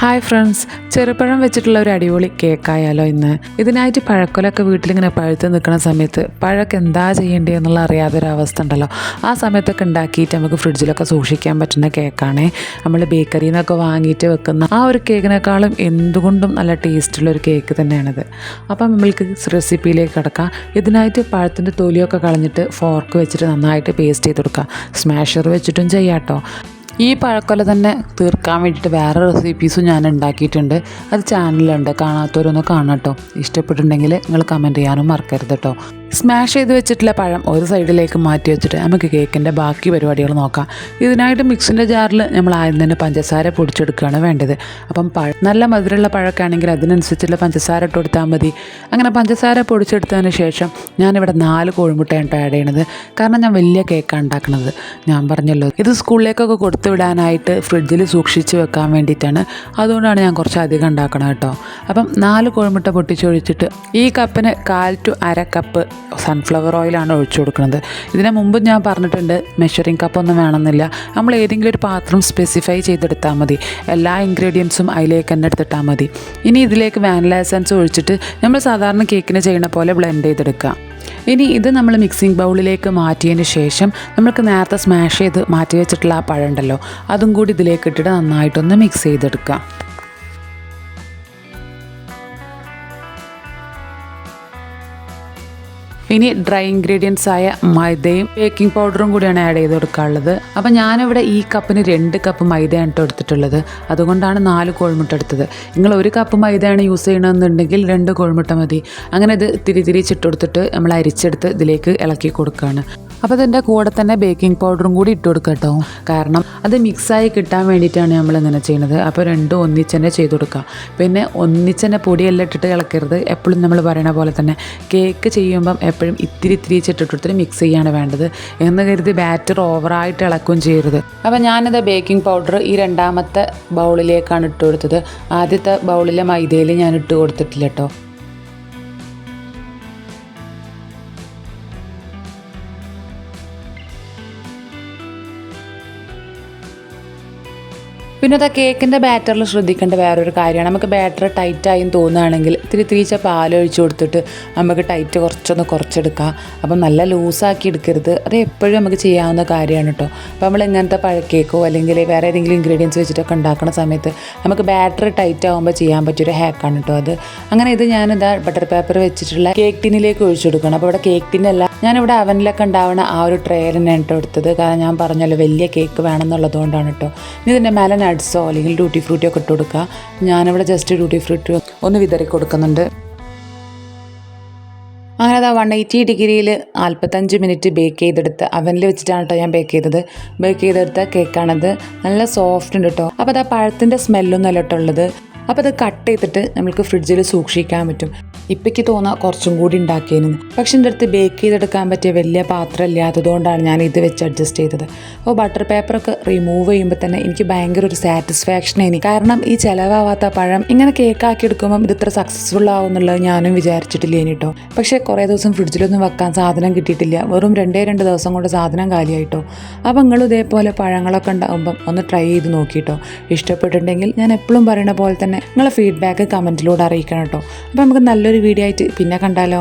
Hi friends, ചെറുപഴം വെച്ചിട്ടുള്ള ഒരു അടിപൊളി കേക്കായാലോ ഇന്ന്. ഇതിനായിട്ട് പഴക്കൊലൊക്കെ വീട്ടിലിങ്ങനെ പഴുത്ത് നിൽക്കുന്ന സമയത്ത് പഴമൊക്കെ എന്താ ചെയ്യേണ്ടത് എന്നുള്ള അറിയാത്തൊരവസ്ഥ ഉണ്ടല്ലോ. ആ സമയത്തൊക്കെ ഉണ്ടാക്കിയിട്ട് നമുക്ക് ഫ്രിഡ്ജിലൊക്കെ സൂക്ഷിക്കാൻ പറ്റുന്ന കേക്കാണ്. നമ്മൾ ബേക്കറിയിൽ നിന്നൊക്കെ വാങ്ങിയിട്ട് വെക്കുന്ന ആ ഒരു കേക്കിനേക്കാളും എന്തുകൊണ്ടും നല്ല ടേസ്റ്റുള്ളൊരു കേക്ക് തന്നെയാണിത്. അപ്പം നമ്മൾക്ക് റെസിപ്പിയിലേക്ക് കിടക്കാം. ഇതിനായിട്ട് പഴത്തിൻ്റെ തൊലിയൊക്കെ കളഞ്ഞിട്ട് ഫോർക്ക് വെച്ചിട്ട് നന്നായിട്ട് പേസ്റ്റ് ചെയ്ത് കൊടുക്കുക. സ്മാഷർ വെച്ചിട്ടും ചെയ്യാം കേട്ടോ. ഈ പഴക്കൊല തന്നെ തീർക്കാൻ വേണ്ടിയിട്ട് വേറെ റെസിപ്പീസും ഞാൻ ഉണ്ടാക്കിയിട്ടുണ്ട്. അത് ചാനലിലുണ്ട്, കാണാത്തവരൊന്ന് കാണാം കേട്ടോ. ഇഷ്ടപ്പെട്ടിട്ടുണ്ടെങ്കിൽ നിങ്ങൾ കമൻറ്റ് ചെയ്യാനും മറക്കരുത് കേട്ടോ. സ്മാഷ് ചെയ്ത് വെച്ചിട്ടുള്ള പഴം ഒരു സൈഡിലേക്ക് മാറ്റി വെച്ചിട്ട് നമുക്ക് കേക്കിൻ്റെ ബാക്കി പരിപാടികൾ നോക്കാം. ഇതിനായിട്ട് മിക്സിൻ്റെ ജാറിൽ നമ്മൾ ആദ്യം തന്നെ പഞ്ചസാര പൊടിച്ചെടുക്കുകയാണ് വേണ്ടത്. അപ്പം നല്ല മധുരമുള്ള പഴമൊക്കെ ആണെങ്കിൽ അതിനനുസരിച്ചുള്ള പഞ്ചസാര ഇട്ട് കൊടുത്താൽ മതി. അങ്ങനെ പഞ്ചസാര പൊടിച്ചെടുത്തതിന് ശേഷം ഞാനിവിടെ 4 കോഴിമുട്ടയാണ് ആഡ് ചെയ്യണത്. കാരണം ഞാൻ വലിയ കേക്കാണ് ഉണ്ടാക്കുന്നത്. ഞാൻ പറഞ്ഞല്ലോ, ഇത് സ്കൂളിലേക്കൊക്കെ കൊടുത്തു വിടാനായിട്ട് ഫ്രിഡ്ജിൽ സൂക്ഷിച്ച് വെക്കാൻ വേണ്ടിയിട്ടാണ്. അതുകൊണ്ടാണ് ഞാൻ കുറച്ച് അധികം ഉണ്ടാക്കണം കേട്ടോ. അപ്പം 4 കോഴിമുട്ട പൊട്ടിച്ചൊഴിച്ചിട്ട് ഈ കപ്പിന് 1/4 to 1/2 കപ്പ് സൺഫ്ലവർ ഓയിലാണ് ഒഴിച്ചു കൊടുക്കുന്നത്. ഇതിന് മുമ്പ് ഞാൻ പറഞ്ഞിട്ടുണ്ട്, മെഷറിംഗ് കപ്പൊന്നും വേണമെന്നില്ല. നമ്മൾ ഏതെങ്കിലും ഒരു പാത്രം സ്പെസിഫൈ ചെയ്തെടുത്താൽ മതി. എല്ലാ ഇൻഗ്രീഡിയൻസും അതിലേക്ക് തന്നെ എടുത്തിട്ടാൽ മതി. ഇനി ഇതിലേക്ക് വാനില എസൻസ് ഒഴിച്ചിട്ട് നമ്മൾ സാധാരണ കേക്കിന് ചെയ്യുന്ന പോലെ ബ്ലെൻഡ് ചെയ്തെടുക്കുക. ഇനി ഇത് നമ്മൾ മിക്സിംഗ് ബൗളിലേക്ക് മാറ്റിയതിന് ശേഷം നമുക്ക് നേരത്തെ സ്മാഷ് ചെയ്ത് മാറ്റി വെച്ചിട്ടുള്ള ആ പഴം ഉണ്ടല്ലോ, അതും കൂടി ഇതിലേക്ക് ഇട്ടിട്ട് നന്നായിട്ടൊന്ന് മിക്സ് ചെയ്തെടുക്കുക. ഇനി ഡ്രൈ ഇൻഗ്രീഡിയൻസ് ആയ മൈദയും ബേക്കിംഗ് പൗഡറും കൂടിയാണ് ആഡ് ചെയ്ത് കൊടുക്കാനുള്ളത്. അപ്പം ഞാനിവിടെ ഈ കപ്പിന് 2 കപ്പ് മൈദയാണ് എടുത്തിട്ടുള്ളത്. അതുകൊണ്ടാണ് 4 കോഴിമുട്ട എടുത്തത്. നിങ്ങൾ 1 കപ്പ് മൈദയാണ് യൂസ് ചെയ്യണമെന്നുണ്ടെങ്കിൽ 2 കോഴിമുട്ട മതി. അങ്ങനെ ഇത് തിരിച്ചിട്ട് കൊടുത്തിട്ട് നമ്മൾ അരിച്ചെടുത്ത് ഇതിലേക്ക് ഇളക്കി കൊടുക്കുകയാണ്. അപ്പോൾ ഇതിൻ്റെ കൂടെ തന്നെ ബേക്കിംഗ് പൗഡറും കൂടി ഇട്ട് കൊടുക്കുക കേട്ടോ. കാരണം അത് മിക്സായി കിട്ടാൻ വേണ്ടിയിട്ടാണ് നമ്മൾ ഇങ്ങനെ ചെയ്യുന്നത്. അപ്പോൾ രണ്ടും ഒന്നിച്ച് തന്നെ ചെയ്ത് കൊടുക്കുക. പിന്നെ ഒന്നിച്ച് തന്നെ പൊടിയെല്ലാം ഇട്ടിട്ട് ഇളക്കരുത്. എപ്പോഴും നമ്മൾ പറയണ പോലെ തന്നെ കേക്ക് ചെയ്യുമ്പം എപ്പോഴും ഇത്തിരി ഇട്ടിട്ട് മിക്സ് ചെയ്യാണ് വേണ്ടത്. എന്ന് കരുതി ബാറ്റർ ഓവറായിട്ട് ഇളക്കുകയും ചെയ്യരുത്. അപ്പോൾ ഞാനിത് ബേക്കിംഗ് പൗഡർ ഈ 2ാമത്തെ ബൗളിലേക്കാണ് ഇട്ട് കൊടുത്തത്. ആദ്യത്തെ ബൗളിലെ മൈദയിൽ ഞാൻ ഇട്ട് കൊടുത്തിട്ടില്ല കേട്ടോ. പിന്നെ അത് കേക്കിൻ്റെ ബാറ്ററിൽ ശ്രദ്ധിക്കേണ്ട വേറൊരു കാര്യമാണ്, നമുക്ക് ബാറ്റർ ടൈറ്റായും തോന്നുകയാണെങ്കിൽ തിരിച്ച പാലൊഴിച്ച് കൊടുത്തിട്ട് നമുക്ക് ടൈറ്റ് കുറച്ചെടുക്കാം. അപ്പം നല്ല ലൂസാക്കി എടുക്കരുത്. അത് എപ്പോഴും നമുക്ക് ചെയ്യാവുന്ന കാര്യമാണ് കേട്ടോ. അപ്പോൾ നമ്മൾ ഇങ്ങനത്തെ പഴക്കേക്കോ അല്ലെങ്കിൽ വേറെ ഏതെങ്കിലും ഇൻഗ്രീഡിയൻസ് വെച്ചിട്ടൊക്കെ ഉണ്ടാക്കുന്ന സമയത്ത് നമുക്ക് ബാറ്റർ ടൈറ്റ് ആകുമ്പോൾ ചെയ്യാൻ പറ്റിയൊരു ഹാക്കാണ് കേട്ടോ അത്. അങ്ങനെ ഇത് ഞാനിതാ ബട്ടർ പേപ്പർ വെച്ചിട്ടുള്ള കേക്ക് ടിന്നിലേക്ക് ഒഴിച്ചു കൊടുക്കണം. അപ്പോൾ ഇവിടെ കേക്ക് ടിന്നല്ല, ഞാനിവിടെ അവനിലൊക്കെ ഉണ്ടാവുന്ന ആ ഒരു ട്രേയിൽ തന്നെയാണ് കേട്ടോ എടുത്തത്. കാരണം ഞാൻ പറഞ്ഞല്ലോ വലിയ കേക്ക് വേണമെന്നുള്ളതുകൊണ്ടാണ് കേട്ടോ. ഇനി ഇതിൻ്റെ മേലെ നട്ട്സോ അല്ലെങ്കിൽ ടൂട്ടി ഫ്രൂട്ടിയോ ഒക്കെ ഇട്ട് കൊടുക്കുക. ഞാനിവിടെ ജസ്റ്റ് ടൂട്ടി ഫ്രൂട്ടി ഒന്ന് വിതറി കൊടുക്കുന്നുണ്ട്. അങ്ങനെ അത് 180 ഡിഗ്രിയിൽ 45 മിനിറ്റ് ബേക്ക് ചെയ്തെടുത്ത് അവനിൽ വെച്ചിട്ടാണ് കേട്ടോ ഞാൻ ബേക്ക് ചെയ്തത്. ബേക്ക് ചെയ്തെടുത്ത കേക്കാണത്. നല്ല സോഫ്റ്റ് ഉണ്ട് കേട്ടോ. അപ്പോൾ അത് ആ പഴത്തിൻ്റെ സ്മെല്ലൊന്നും അല്ല കേട്ടോ ഉള്ളത്. അപ്പോൾ അത് കട്ട് ചെയ്തിട്ട് നമുക്ക് ഫ്രിഡ്ജിൽ സൂക്ഷിക്കാൻ പറ്റും. ഇപ്പോഴേക്ക് തോന്നുക കുറച്ചും കൂടി ഉണ്ടാക്കിയതെന്ന്. പക്ഷെ എൻ്റെ അടുത്ത് ബേക്ക് ചെയ്തെടുക്കാൻ പറ്റിയ വലിയ പാത്രം ഇല്ലാത്തതുകൊണ്ടാണ് ഞാൻ ഇത് വെച്ച് അഡ്ജസ്റ്റ് ചെയ്തത്. അപ്പോൾ ബട്ടർ പേപ്പറൊക്കെ റിമൂവ് ചെയ്യുമ്പോൾ തന്നെ എനിക്ക് ഭയങ്കര ഒരു സാറ്റിസ്ഫാക്ഷൻ ആയി. കാരണം ഈ ചിലവാവാത്ത പഴം ഇങ്ങനെ കേക്കാക്കി എടുക്കുമ്പം ഇത് ഇത്ര സക്സസ്ഫുൾ ആവും എന്നുള്ളത് ഞാനും വിചാരിച്ചിട്ടില്ല കേട്ടോ. പക്ഷേ കുറേ ദിവസം ഫ്രിഡ്ജിലൊന്നും വെക്കാൻ സാധനം കിട്ടിയിട്ടില്ല. വെറും 2 ദിവസം കൊണ്ട് സാധനം കാലിയായിട്ടോ. അപ്പോൾ നിങ്ങൾ ഇതേപോലെ പഴങ്ങളൊക്കെ ഉണ്ടാകുമ്പം ഒന്ന് ട്രൈ ചെയ്ത് നോക്കിയിട്ടോ. ഇഷ്ടപ്പെട്ടിട്ടുണ്ടെങ്കിൽ ഞാൻ എപ്പോഴും പറയുന്ന പോലെ തന്നെ നിങ്ങളെ ഫീഡ്ബാക്ക് കമൻറ്റിലൂടെ അറിയിക്കണം കേട്ടോ. അപ്പോൾ നമുക്ക് നല്ലൊരു വീഡിയോ ആയിട്ട് പിന്നെ കണ്ടാലോ.